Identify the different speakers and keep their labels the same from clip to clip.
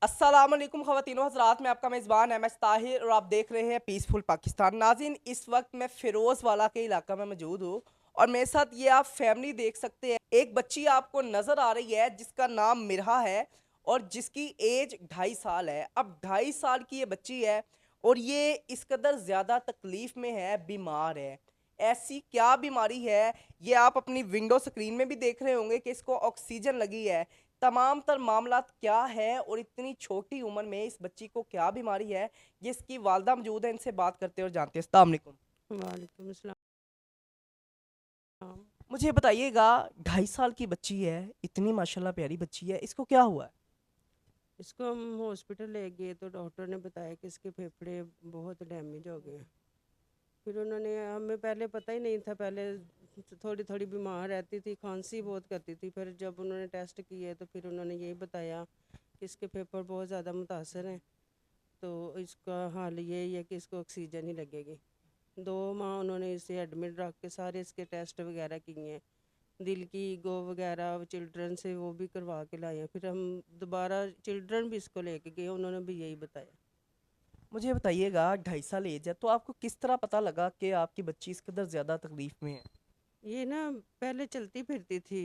Speaker 1: अस्सलाम वालेकुम ख़वातीनो हज़रात, मैं आपका मेज़बान एम एस ताहिर और आप देख रहे हैं पीसफुल पाकिस्तान। नाज़रीन, इस वक्त मैं फ़िरोज़वाला के इलाका में मौजूद हूँ और मेरे साथ ये आप फैमिली देख सकते हैं। एक बच्ची आपको नज़र आ रही है जिसका नाम मिरहा है और जिसकी एज 2.5 साल है। अब 2.5 साल की ये बच्ची है और ये इस कदर ज़्यादा तकलीफ़ में है, बीमार है। ऐसी क्या बीमारी है, ये आप अपनी विंडो स्क्रीन में भी देख रहे होंगे कि इसको ऑक्सीजन लगी है। तमाम तर मामलात क्या है और इतनी छोटी उम्र में इस बच्ची को क्या बीमारी है, ये इसकी वालदा मौजूद है, इनसे बात करते हैं और जानते हैं। अस्सलाम वालेकुम।
Speaker 2: वालेकुम अस्सलाम।
Speaker 1: मुझे बताइएगा, 2.5 साल की बच्ची है, इतनी माशाल्लाह प्यारी बच्ची है, इसको क्या हुआ है?
Speaker 2: इसको हम हॉस्पिटल ले गए तो डॉक्टर ने बताया कि इसके फेफड़े बहुत डैमेज हो गए हैं। फिर उन्होंने हमें पहले पता ही नहीं था, पहले थोड़ी थोड़ी बीमार रहती थी, खांसी बहुत करती थी। फिर जब उन्होंने टेस्ट किए तो फिर उन्होंने यही बताया कि इसके फेफड़ बहुत ज़्यादा मुतासर हैं, तो इसका हाल ये है कि इसको ऑक्सीजन ही लगेगी। 2 माह उन्होंने इसे एडमिट रख के सारे इसके टेस्ट वगैरह किए हैं, दिल की ईगो वगैरह चिल्ड्रन से वो भी करवा के लाए हैं। फिर हम दोबारा चिल्ड्रन भी इसको लेके गए, उन्होंने भी यही बताया।
Speaker 1: मुझे बताइएगा, 2.5 साल एज है, तो आपको किस तरह पता लगा कि आपकी बच्ची इस कदर ज़्यादा तकलीफ़ में है?
Speaker 2: ये ना पहले चलती फिरती थी,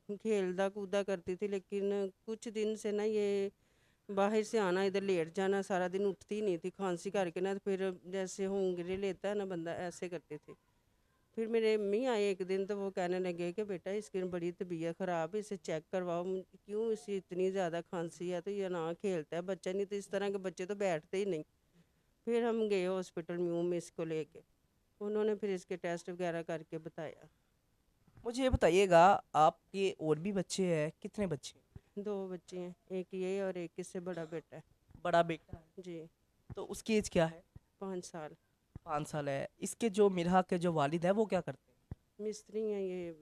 Speaker 2: खेलदा कूदा करती थी, लेकिन कुछ दिन से ना ये बाहर से आना, इधर लेट जाना, सारा दिन उठती ही नहीं थी, खांसी करके ना। तो फिर जैसे होंगरे लेता है ना बंदा, ऐसे करती थी। फिर मेरे अम्मी आए एक दिन तो वो कहने लगे कि बेटा इसकी बड़ी तबीयत ख़राब है, इसे चेक करवाओ। क्यों इसे इतनी ज़्यादा खांसी है? तो ये ना खेलता है बच्चा, नहीं तो इस तरह के बच्चे तो बैठते ही नहीं। फिर हम गए हॉस्पिटल म्यू में इसको लेके, उन्होंने फिर इसके टेस्ट वगैरह करके बताया।
Speaker 1: मुझे बताइएगा, आपके और भी बच्चे हैं, कितने बच्चे हैं?
Speaker 2: 2 बच्चे हैं, एक ये और एक इससे बड़ा बेटा है।
Speaker 1: बड़ा बेटा है,
Speaker 2: जी।
Speaker 1: तो उसकी एज क्या है?
Speaker 2: 5 साल।
Speaker 1: 5 साल है। इसके जो मिरहा के जो वालिद है वो क्या करते हैं?
Speaker 2: मिस्त्री हैं ये,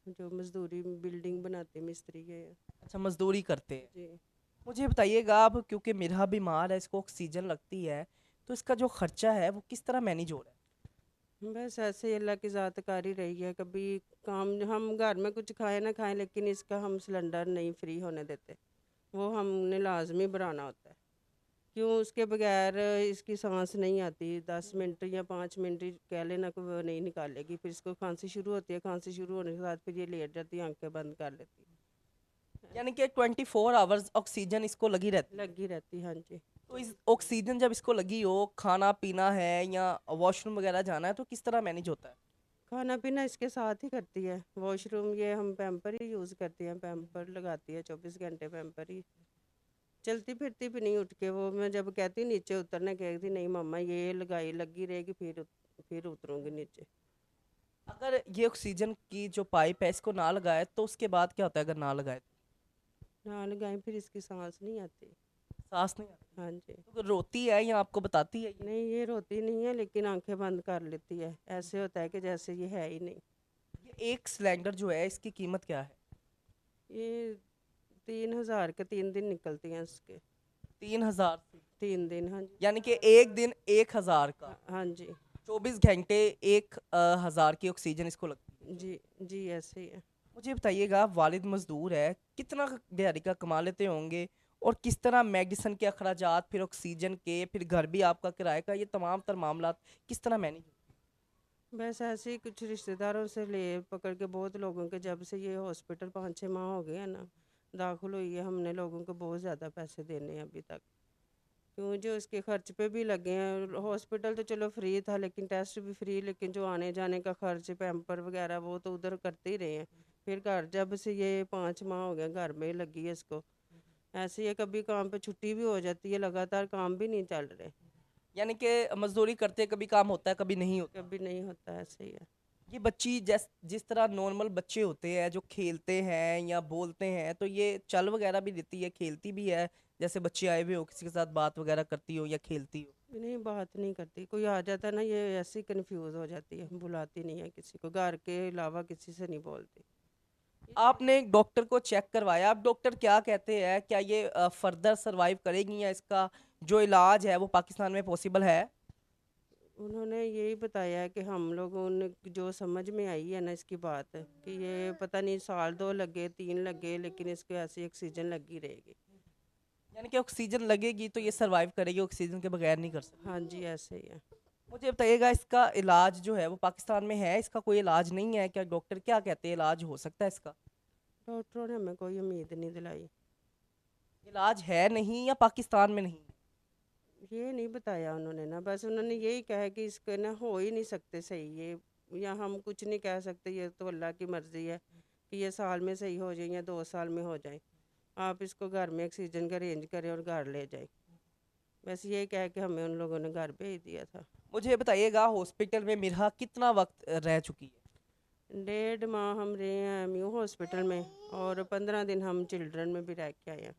Speaker 2: जो मजदूरी बिल्डिंग बनाते मिस्त्री है ये।
Speaker 1: अच्छा, मजदूरी करते हैं।
Speaker 2: जी।
Speaker 1: मुझे बताइएगा, अब क्योंकि मिरहा बीमार है, इसको ऑक्सीजन लगती है, तो इसका जो खर्चा है वो किस तरह मैनेज हो रहा है?
Speaker 2: बस ऐसे ही अल्लाह की ज़ात कर ही रही है। कभी काम हम घर में कुछ खाए ना खाएं, लेकिन इसका हम सिलेंडर नहीं फ्री होने देते, वो हमने लाजमी भराना होता है। क्यों उसके बगैर इसकी सांस नहीं आती, 10 मिनट या 5 मिनट ही कह लेना कि वो नहीं निकालेगी। फिर इसको खांसी शुरू होती है, खांसी शुरू होने के बाद फिर ये लेट जाती है, आंखें बंद कर लेती है।
Speaker 1: यानी कि 24 आवर्स ऑक्सीजन इसको लगी रहती है।
Speaker 2: लगी रहती, हाँ जी।
Speaker 1: तो इस ऑक्सीजन जब इसको लगी हो, खाना पीना है या वॉशरूम वगैरह जाना है, तो किस तरह मैनेज होता है?
Speaker 2: खाना पीना इसके साथ ही करती है, वॉशरूम ये हम पैम्पर ही यूज़ करते हैं, पैम्पर लगाती है 24 घंटे पैम्पर ही। चलती फिरती भी नहीं उठ के, वो मैं जब कहती नीचे उतरने कहती नहीं मम्मा ये लगाई लगी रहेगी, फिर उतरूंगी नीचे।
Speaker 1: अगर ये ऑक्सीजन की जो पाइप है इसको ना लगाए तो उसके बाद क्या होता है, अगर ना लगाए तो?
Speaker 2: ना लगाएं फिर इसकी सांस नहीं आती।
Speaker 1: सांस नहीं आती?
Speaker 2: हाँ जी।
Speaker 1: तो रोती है या आपको बताती है ये?
Speaker 2: नहीं ये रोती नहीं है, लेकिन आंखें बंद कर लेती है, ऐसे होता है कि जैसे ये है ही नहीं।
Speaker 1: ये एक सिलेंडर जो है इसकी कीमत क्या है?
Speaker 2: ये 3,000 के 3 दिन निकलती हैं इसके।
Speaker 1: 3,000 से?
Speaker 2: 3 दिन, हाँ जी।
Speaker 1: यानी कि एक दिन 1,000 का?
Speaker 2: हाँ जी।
Speaker 1: 24 घंटे 1,000 की ऑक्सीजन इसको लगती है।
Speaker 2: जी। जी ऐसे ही है।
Speaker 1: मुझे बताइएगा, वालिद मजदूर है, कितना दिहाड़ी का कमा लेते होंगे और किस तरह मेडिसिन के अखराजात, फिर ऑक्सीजन के, फिर घर भी आपका किराए का, ये तमाम तर मामलात किस तरह मैनेज?
Speaker 2: बस ऐसे ही कुछ रिश्तेदारों से ले पकड़ के, बहुत लोगों के, जब से ये हॉस्पिटल 5-6 माह हो गए हैं ना दाखिल हुई है, हमने लोगों को बहुत ज़्यादा पैसे देने हैं अभी तक। क्यों जो इसके खर्च पे भी लगे हैं, हॉस्पिटल तो चलो फ्री था, लेकिन टेस्ट भी फ्री, लेकिन जो आने जाने का खर्च पैम्पर वगैरह वो तो उधर करते ही रहे हैं। फिर घर जब से ये 5 माह हो गए घर में ही लगी है इसको, ऐसे ही है, कभी काम पे छुट्टी भी हो जाती है, लगातार काम भी नहीं चल रहे।
Speaker 1: यानी कि मजदूरी करते कभी काम होता है, कभी नहीं होता।
Speaker 2: कभी नहीं होता, ऐसे ही है।
Speaker 1: ये बच्ची जिस तरह नॉर्मल बच्चे होते हैं जो खेलते हैं या बोलते हैं, तो ये चल वगैरह भी देती है, खेलती भी है? जैसे बच्चे आए हुए हो, किसी के साथ बात वगैरह करती हो या खेलती हो?
Speaker 2: नहीं बात नहीं करती, कोई आ जाता है ना ये ऐसी कंफ्यूज हो जाती है, बुलाती नहीं है किसी को, घर के अलावा किसी से नहीं बोलती।
Speaker 1: आपने एक डॉक्टर को चेक करवाया, अब डॉक्टर क्या कहते हैं, क्या ये फर्दर सरवाइव करेगी या इसका जो इलाज है वो पाकिस्तान में पॉसिबल है?
Speaker 2: उन्होंने यही बताया है कि हम लोगों ने जो समझ में आई है ना इसकी बात, कि ये पता नहीं साल 2 लगे 3 लगे, लेकिन इसको ऐसी ऑक्सीजन लगी रहेगी।
Speaker 1: यानी कि ऑक्सीजन लगेगी तो ये सरवाइव करेगी, ऑक्सीजन के बगैर नहीं कर सकती।
Speaker 2: हाँ जी, ऐसे ही है।
Speaker 1: मुझे बताइएगा इसका इलाज जो है वो पाकिस्तान में है, इसका कोई इलाज नहीं है क्या? डॉक्टर क्या कहते हैं, इलाज हो सकता है इसका?
Speaker 2: डॉक्टरों ने हमें कोई उम्मीद नहीं दिलाई।
Speaker 1: इलाज है नहीं या पाकिस्तान में नहीं है?
Speaker 2: ये नहीं बताया उन्होंने ना, बस उन्होंने यही कहा कि इसके ना हो ही नहीं सकते सही ये, या हम कुछ नहीं कह सकते, ये तो अल्लाह की मर्ज़ी है कि ये साल में सही हो जाए या 2 साल में हो जाए। आप इसको घर में ऑक्सीजन का अरेंज करें और घर ले जाएं। बस ये कह के हमें उन लोगों ने घर भेज दिया था।
Speaker 1: मुझे बताइएगा हॉस्पिटल में मिरहा कितना वक्त रह चुकी है?
Speaker 2: 1.5 माह हम रहे हैं एमयू हॉस्पिटल में, और 15 दिन हम चिल्ड्रन में भी रह के आए हैं।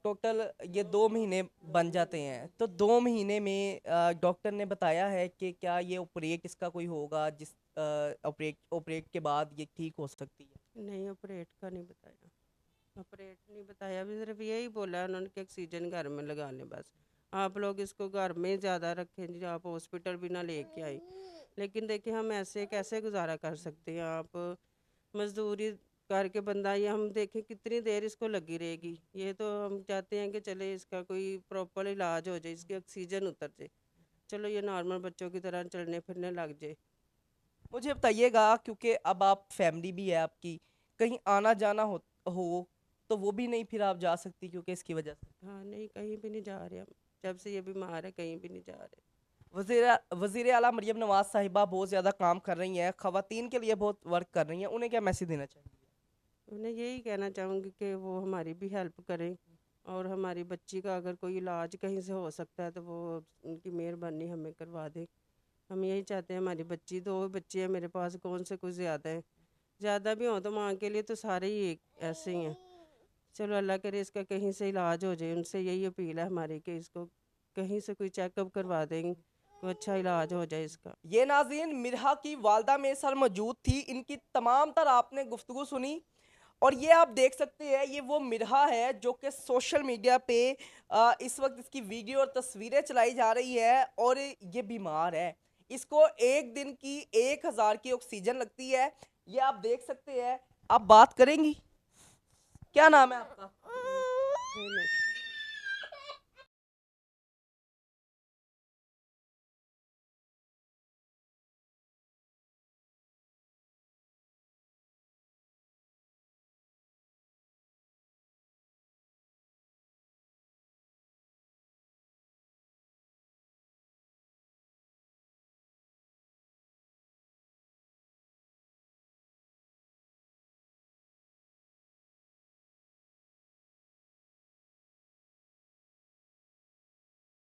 Speaker 1: टोटल ये 2 महीने बन जाते हैं, तो 2 महीने में डॉक्टर ने बताया है कि क्या ये ऑपरेट इसका कोई होगा जिस ऑपरेट ऑपरेट के बाद ये ठीक हो सकती है?
Speaker 2: नहीं, ऑपरेट का नहीं बताया। ऑपरेट नहीं बताया, भी सिर्फ यही बोला उन्होंने कि ऑक्सीजन घर में लगा लें बस। आप लोग इसको घर में ज़्यादा रखें जी, आप हॉस्पिटल भी ना लेके आए। लेकिन देखिए हम ऐसे कैसे गुजारा कर सकते हैं, आप मजदूरी करके बंदा, ये हम देखें कितनी देर इसको लगी रहेगी। ये तो हम चाहते हैं कि चले इसका कोई प्रॉपर इलाज हो जाए, इसकी ऑक्सीजन उतर जाए, चलो ये नॉर्मल बच्चों की तरह चलने फिरने लग जाए।
Speaker 1: मुझे बताइएगा क्योंकि अब आप फैमिली भी है आपकी, कहीं आना जाना हो तो वो भी नहीं फिर आप जा सकती क्योंकि इसकी वजह से।
Speaker 2: हाँ, नहीं कहीं भी नहीं जा रहे हम, जब से ये बीमार है कहीं भी नहीं जा रहे।
Speaker 1: वज़ीर आला मरियम नवाज साहिबा बहुत ज़्यादा काम कर रही हैं, ख़वातीन के लिए बहुत वर्क कर रही हैं, उन्हें क्या मैसेज देना चाहिए?
Speaker 2: उन्हें यही कहना चाहूँगी कि वो हमारी भी हेल्प करें, और हमारी बच्ची का अगर कोई इलाज कहीं से हो सकता है तो वो उनकी मेहरबानी हमें करवा दें। हम यही चाहते हैं, हमारी बच्ची, 2 बच्चे हैं मेरे पास, कौन से कुछ ज़्यादा है। ज़्यादा भी हों तो माँ के लिए तो सारे ही एक ऐसे ही हैं। चलो अल्लाह करे इसका कहीं से इलाज हो जाए, उनसे यही अपील है हमारी कि इसको कहीं से कोई चेकअप करवा देंगे, कोई अच्छा इलाज हो जाए इसका।
Speaker 1: ये नाज़रीन मिरहा की वालदा मेरे साथ मौजूद थी, इनकी तमाम तर आपने गुफ्तगू सुनी और ये आप देख सकते हैं ये वो मिरहा है जो कि सोशल मीडिया पे इस वक्त इसकी वीडियो और तस्वीरें चलाई जा रही है और ये बीमार है। इसको एक दिन की 1000 की ऑक्सीजन लगती है, ये आप देख सकते हैं। आप बात करेंगी? क्या नाम है आपका?
Speaker 2: नहीं, नहीं।